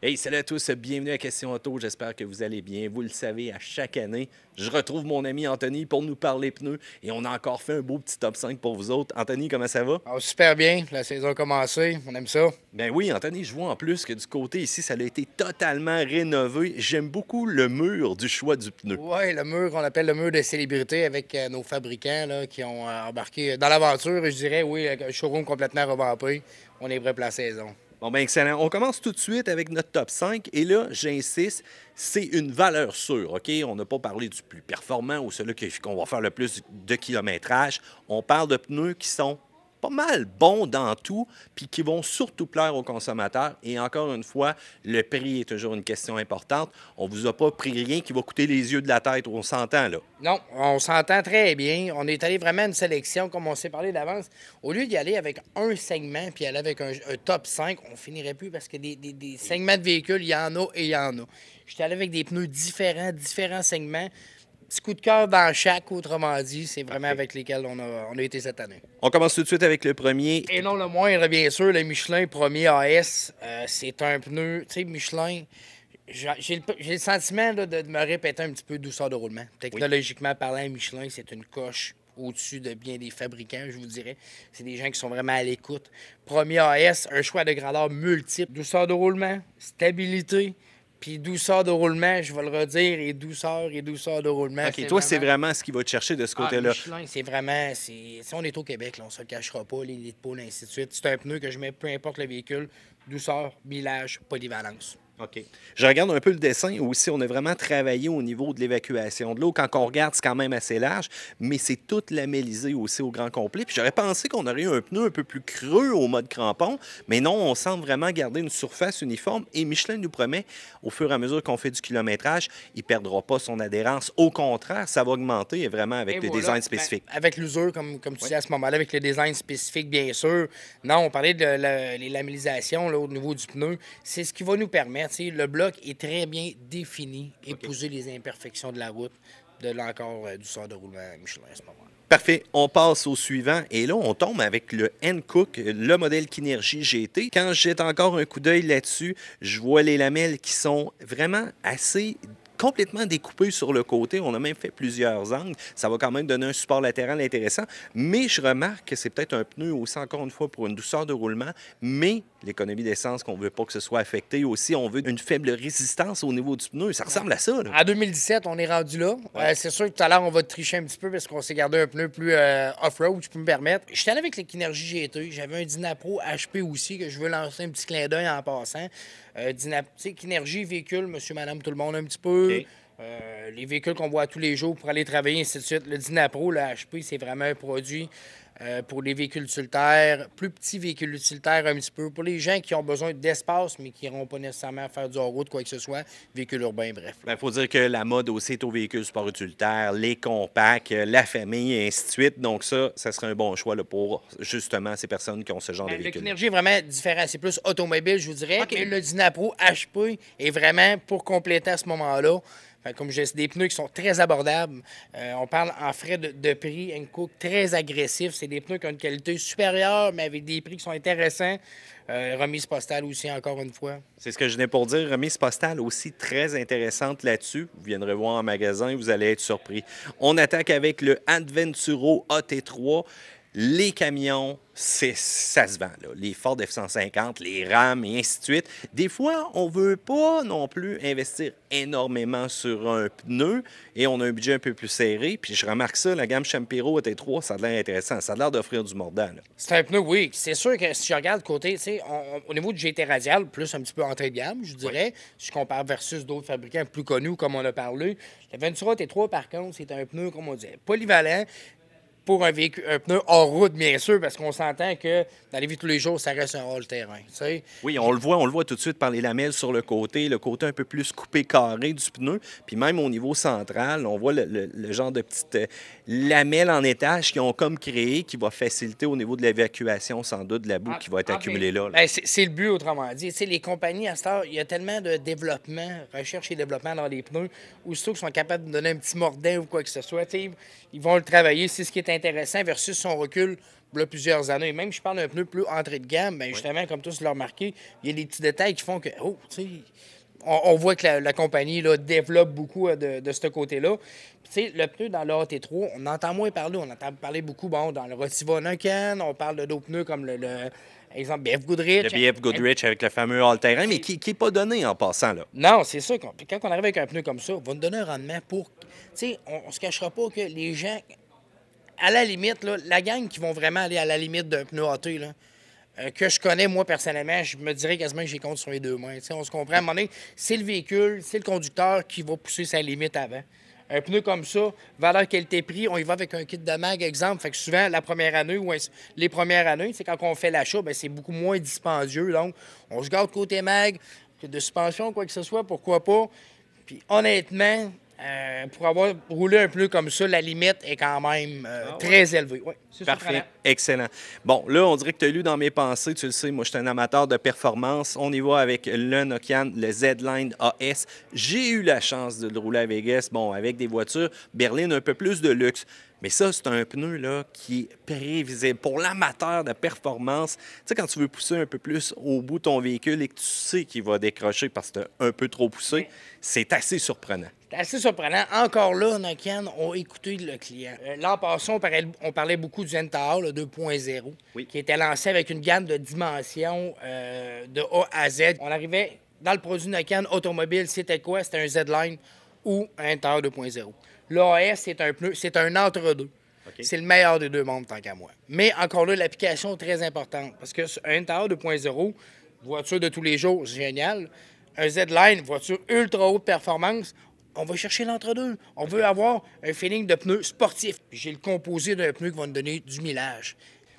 Hey, salut à tous, bienvenue à Question Auto. J'espère que vous allez bien. Vous le savez, à chaque année, je retrouve mon ami Anthony pour nous parler pneus et on a encore fait un beau petit top 5 pour vous autres. Anthony, comment ça va? Ah, super bien, la saison a commencé, on aime ça. Ben oui, Anthony, je vois en plus que du côté ici, ça a été totalement rénové. J'aime beaucoup le mur du choix du pneu. Ouais, le mur qu'on appelle le mur de célébrité avec nos fabricants là, qui ont embarqué dans l'aventure, je dirais, oui, avec un showroom complètement revampé. On est prêt pour la saison. Bon, ben excellent. On commence tout de suite avec notre top 5 et là, j'insiste, c'est une valeur sûre, OK? On n'a pas parlé du plus performant ou celui qu'on va faire le plus de kilométrage. On parle de pneus qui sont pas mal bons dans tout, puis qui vont surtout plaire aux consommateurs. Et encore une fois, le prix est toujours une question importante. On ne vous a pas pris rien qui va coûter les yeux de la tête, on s'entend là. Non, on s'entend très bien. On est allé vraiment à une sélection, comme on s'est parlé d'avance. Au lieu d'y aller avec un segment puis aller avec un top 5, on finirait plus parce que des segments de véhicules, il y en a et il y en a. J'étais allé avec des pneus différents segments. Petit coup de cœur dans chaque, autrement dit, c'est vraiment Parfait. avec lesquels on a été cette année. On commence tout de suite avec le premier. Et non le moindre, bien sûr, le Michelin premier AS. C'est un pneu, tu sais, Michelin. J'ai le sentiment là, de me répéter un petit peu douceur de roulement. Oui. Technologiquement parlant, Michelin, c'est une coche au-dessus de bien des fabricants, je vous dirais. C'est des gens qui sont vraiment à l'écoute. Premier AS, un choix de grandeur multiple. Douceur de roulement, stabilité, puis douceur de roulement, je vais le redire, et douceur de roulement. OK, toi, c'est vraiment ce qui va te chercher de ce Ah, côté-là. Michelin, c'est vraiment. Si on est au Québec, là, on se le cachera pas, les lits de pôle, ainsi de suite. C'est un pneu que je mets peu importe le véhicule. Douceur, millage, polyvalence. OK. Je regarde un peu le dessin aussi. On a vraiment travaillé au niveau de l'évacuation de l'eau. Quand on regarde, c'est quand même assez large, mais c'est tout lamellisé aussi au grand complet. Puis j'aurais pensé qu'on aurait eu un pneu un peu plus creux au mode crampon, mais non, on semble vraiment garder une surface uniforme. Et Michelin nous promet, au fur et à mesure qu'on fait du kilométrage, il ne perdra pas son adhérence. Au contraire, ça va augmenter et vraiment avec Et le voilà. design spécifique. Avec l'usure, comme tu Oui. dis à ce moment-là, avec le design spécifique, bien sûr. Non, on parlait de les lamellisations là, au niveau du pneu. C'est ce qui va nous permettre. Le bloc est très bien défini, OK. épouser les imperfections de la route, de l'encore du sort de roulement Michelin à ce moment-là. Parfait. On passe au suivant. Et là, on tombe avec le Hankook, le modèle Kinergy GT. Quand je jette encore un coup d'œil là-dessus, je vois les lamelles qui sont vraiment assez complètement découpées sur le côté. On a même fait plusieurs angles. Ça va quand même donner un support latéral intéressant. Mais je remarque que c'est peut-être un pneu aussi, encore une fois, pour une douceur de roulement. Mais l'économie d'essence, qu'on ne veut pas que ce soit affecté aussi. On veut une faible résistance au niveau du pneu. Ça ressemble à ça, là. En 2017, on est rendu là. Ouais. C'est sûr que tout à l'heure, on va tricher un petit peu parce qu'on s'est gardé un pneu plus off-road, je peux me permettre. J'étais allé avec le Kinergy GT. J'avais un Dynapro HP aussi que je veux lancer un petit clin d'œil en passant. Tu sais, Kinergy, véhicule, monsieur, madame, tout le monde un petit peu. OK. Les véhicules qu'on voit tous les jours pour aller travailler, ainsi de suite. Le Dynapro, le HP, c'est vraiment un produit pour les véhicules utilitaires, plus petits véhicules utilitaires un petit peu, pour les gens qui ont besoin d'espace, mais qui n'iront pas nécessairement faire du hors-route, quoi que ce soit, véhicules urbains, bref. Il faut dire que la mode aussi est aux véhicules sport utilitaires, les compacts, la famille et ainsi de suite. Donc ça serait un bon choix là, pour justement ces personnes qui ont ce genre de Le véhicule. Kinergy est vraiment différent. C'est plus automobile, je vous dirais. OK. Mais le Dynapro HP est vraiment pour compléter à ce moment-là. Fait comme je dis, c'est des pneus qui sont très abordables. On parle en frais de prix, Hankook très agressif. C'est des pneus qui ont une qualité supérieure, mais avec des prix qui sont intéressants. Remise postale aussi, encore une fois. C'est ce que je venais pour dire. Remise postale aussi très intéressante là-dessus. Vous viendrez voir en magasin, vous allez être surpris. On attaque avec le Adventuro AT3. Les camions, ça se vend. Là. Les Ford F-150, les Ram et ainsi de suite. Des fois, on ne veut pas non plus investir énormément sur un pneu et on a un budget un peu plus serré. Puis je remarque ça, la gamme Champiro AT3, ça a l'air intéressant. Ça a l'air d'offrir du mordant. Là. C'est un pneu, oui. C'est sûr que si je regarde côté, tu sais, au niveau du GT radial, plus un petit peu entrée de gamme, je dirais, si je compare versus d'autres fabricants plus connus, comme on a parlé. Le Ventura T3, par contre, c'est un pneu, comme on dit, polyvalent. Pour un véhicule, un pneu hors route, bien sûr, parce qu'on s'entend que dans les vies de tous les jours, ça reste un all-terrain. Tu sais. Oui, on le voit tout de suite par les lamelles sur le côté un peu plus coupé carré du pneu. Puis même au niveau central, on voit le genre de petites lamelles en étage qui ont comme créé, qui va faciliter au niveau de l'évacuation, sans doute, de la boue qui va être accumulée là. Ben, c'est le but, autrement dit. Tu sais, les compagnies, à cette heure, il y a tellement de développement, recherche et développement dans les pneus, aussitôt qu'ils sont capables de donner un petit mordant ou quoi que ce soit, tu sais, ils vont le travailler. C'est ce qui est intéressant versus son recul il y a plusieurs années. Même si je parle d'un pneu plus entrée de gamme, bien, justement, comme tous l'ont remarqué, il y a des petits détails qui font que, oh, tu sais, on voit que la compagnie là, développe beaucoup de ce côté-là. Tu sais, le pneu dans le AT3, on entend moins parler. On entend parler beaucoup, bon, dans le Rotiva Noken, on parle d'autres pneus comme exemple, BF Goodrich. Le BF Goodrich avec le fameux all-terrain, mais qui n'est pas donné en passant, là. Non, c'est ça. Quand on arrive avec un pneu comme ça, on va nous donner un rendement pour... Tu sais, on ne se cachera pas que les gens, à la limite, là, la gang qui vont vraiment aller à la limite d'un pneu AT, là, que je connais, moi, personnellement, je me dirais quasiment que j'ai compte sur les deux mains. T'sais, on se comprend. À un moment donné, c'est le véhicule, c'est le conducteur qui va pousser sa limite avant. Un pneu comme ça, valeur qualité-prix, on y va avec un kit de mag, exemple. Fait que souvent, la première année ou les premières années, c'est quand on fait l'achat, ben, c'est beaucoup moins dispendieux. Donc, on se garde côté mag, de suspension, quoi que ce soit, pourquoi pas. Puis honnêtement, pour avoir roulé un pneu comme ça, la limite est quand même très élevée. Ouais, c'est parfait, excellent. Bon, là, on dirait que tu as lu dans mes pensées, tu le sais, moi, je suis un amateur de performance. On y va avec le Nokian, le Z-Line AS. J'ai eu la chance de le rouler à Vegas, bon, avec des voitures berlines un peu plus de luxe. Mais ça, c'est un pneu là, qui est prévisible. Pour l'amateur de performance, tu sais, quand tu veux pousser un peu plus au bout de ton véhicule et que tu sais qu'il va décrocher parce que tu as un peu trop poussé, c'est assez surprenant. C'est assez surprenant. Encore là, Nokian ont écouté le client. L'an passé, on parlait beaucoup du N-Tahoe, le 2.0, qui était lancé avec une gamme de dimensions de A à Z. On arrivait dans le produit Nokian automobile, c'était quoi? C'était un Z-Line ou un N-Tahoe 2.0. L'AS, c'est un pneu, c'est un entre-deux. Okay. C'est le meilleur des deux mondes, tant qu'à moi. Mais encore là, l'application est très importante. Parce qu'un N-Tahoe 2.0, voiture de tous les jours, c'est génial. Un Z-Line, voiture ultra haute performance, on va chercher l'entre-deux. On veut avoir un feeling de pneu sportif. J'ai le composé d'un pneu qui va nous donner du millage.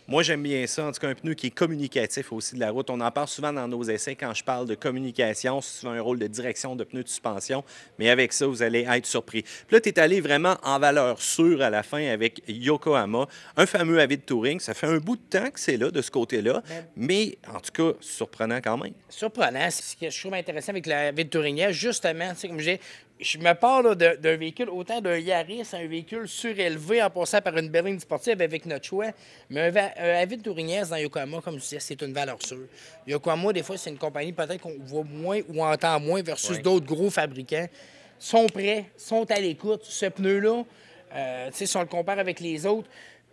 Moi, j'aime bien ça. En tout cas, un pneu qui est communicatif aussi de la route. On en parle souvent dans nos essais quand je parle de communication. C'est souvent un rôle de direction de pneus de suspension. Mais avec ça, vous allez être surpris. Puis là, tu es allé vraiment en valeur sûre à la fin avec Yokohama, un fameux Avid Touring. Ça fait un bout de temps que c'est là, de ce côté-là. Mais en tout cas, surprenant quand même. Surprenant. Ce que je trouve intéressant avec la Avid Touring, justement, tu sais, comme je me parle d'un véhicule, autant d'un Yaris, un véhicule surélevé en passant par une berline sportive avec notre choix. Mais un Avid Touring dans Yokohama, comme je disais, c'est une valeur sûre. Yokohama, des fois, c'est une compagnie peut-être qu'on voit moins ou entend moins versus d'autres gros fabricants. Sont prêts, sont à l'écoute. Ce pneu-là, si on le compare avec les autres,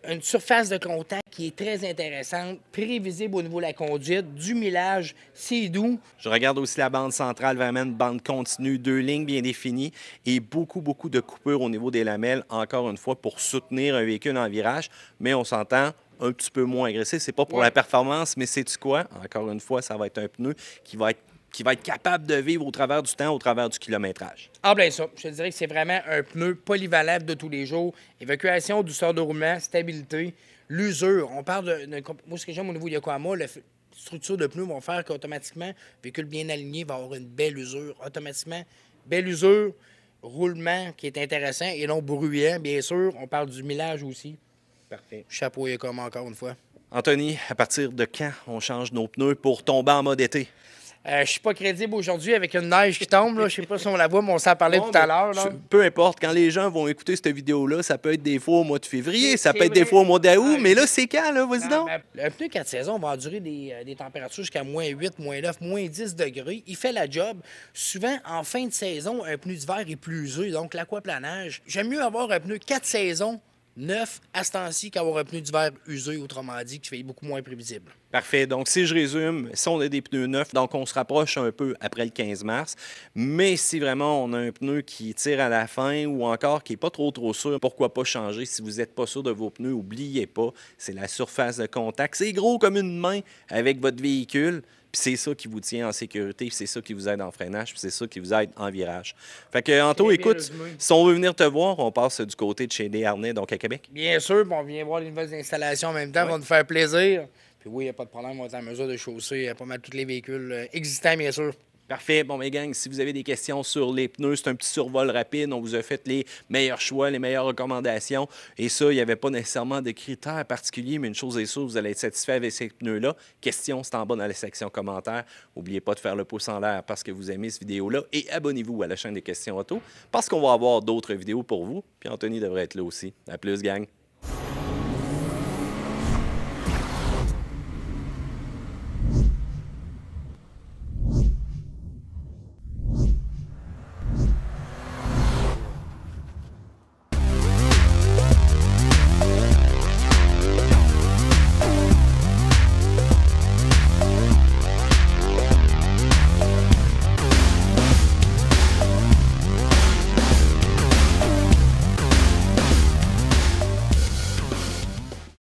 une surface de contact qui est très intéressante, prévisible au niveau de la conduite, du millage, c'est doux. Je regarde aussi la bande centrale, vraiment une bande continue, 2 lignes bien définies et beaucoup de coupures au niveau des lamelles, encore une fois, pour soutenir un véhicule en virage. Mais on s'entend un petit peu moins agressif. C'est pas pour la performance, mais c'est-tu quoi? Encore une fois, ça va être un pneu qui va être capable de vivre au travers du temps, au travers du kilométrage. Ah bien ça, je te dirais que c'est vraiment un pneu polyvalable de tous les jours. Évacuation, douceur de roulement, stabilité, l'usure. On parle moi, ce que j'aime au niveau de Yokohama, la structure de pneus vont faire qu'automatiquement, le véhicule bien aligné va avoir une belle usure. Automatiquement, belle usure, roulement qui est intéressant et non bruyant, bien sûr. On parle du millage aussi. Parfait. Chapeau Yokohama encore une fois. Anthony, à partir de quand on change nos pneus pour tomber en mode été? Je suis pas crédible aujourd'hui avec une neige qui tombe. Je sais pas si on la voit, mais on s'en parlait tout à l'heure. Peu importe, quand les gens vont écouter cette vidéo-là, ça peut être des fois au mois de février, ça peut être des fois au mois d'août, mais là, c'est quand, là? Vas-y donc. Un pneu 4 saisons va endurer des températures jusqu'à moins 8, moins 9, moins 10 degrés. Il fait la job. Souvent, en fin de saison, un pneu d'hiver est plus usé, donc l'aquaplanage. J'aime mieux avoir un pneu 4 saisons neuf à ce temps-ci qu'avoir un pneu d'hiver usé, autrement dit, qui fait beaucoup moins prévisible. Parfait. Donc, si je résume, si on a des pneus neufs, donc on se rapproche un peu après le 15 mars. Mais si vraiment on a un pneu qui tire à la fin ou encore qui n'est pas trop sûr, pourquoi pas changer? Si vous n'êtes pas sûr de vos pneus, n'oubliez pas, c'est la surface de contact. C'est gros comme une main avec votre véhicule. Puis c'est ça qui vous tient en sécurité, puis c'est ça qui vous aide en freinage, puis c'est ça qui vous aide en virage. Fait que, Anto, écoute, si on veut venir te voir, on passe du côté de chez Desharnais, donc à Québec. Bien sûr, on vient voir les nouvelles installations en même temps, va nous faire plaisir. Puis oui, il n'y a pas de problème, on va être en mesure de chausser pas mal tous les véhicules existants, bien sûr. Parfait. Bon, mes gangs, si vous avez des questions sur les pneus, c'est un petit survol rapide. On vous a fait les meilleurs choix, les meilleures recommandations. Et ça, il n'y avait pas nécessairement de critères particuliers, mais une chose est sûre, vous allez être satisfait avec ces pneus-là. Question, c'est en bas dans la section commentaires. N'oubliez pas de faire le pouce en l'air parce que vous aimez cette vidéo-là. Et abonnez-vous à la chaîne des questions auto parce qu'on va avoir d'autres vidéos pour vous. Puis Anthony devrait être là aussi. À plus, gang.